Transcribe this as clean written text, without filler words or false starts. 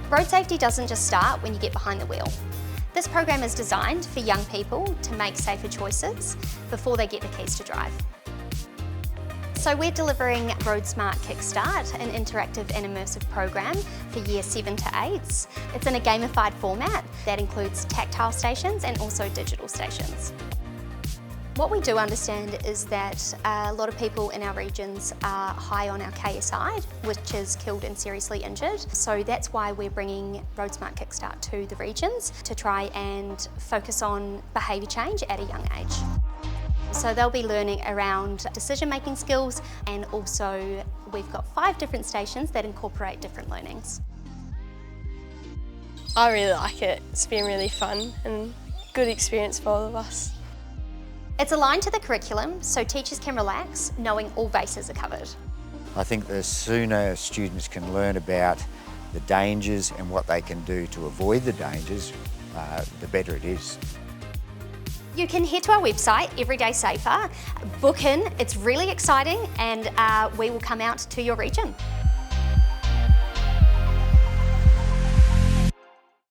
Road safety doesn't just start when you get behind the wheel. This program is designed for young people to make safer choices before they get the keys to drive. So we're delivering Road Smart KickStart, an interactive and immersive program for year 7 to 8s. It's in a gamified format that includes tactile stations and also digital stations. What we do understand is that a lot of people in our regions are high on our KSI, which is killed and seriously injured. So that's why we're bringing Road Smart KickStart to the regions to try and focus on behaviour change at a young age. So they'll be learning around decision-making skills, and also we've got 5 different stations that incorporate different learnings. I really like it. It's been really fun and good experience for all of us. It's aligned to the curriculum, so teachers can relax knowing all bases are covered. I think the sooner students can learn about the dangers and what they can do to avoid the dangers, the better it is. You can head to our website, Everyday Safer, book in, it's really exciting, and we will come out to your region.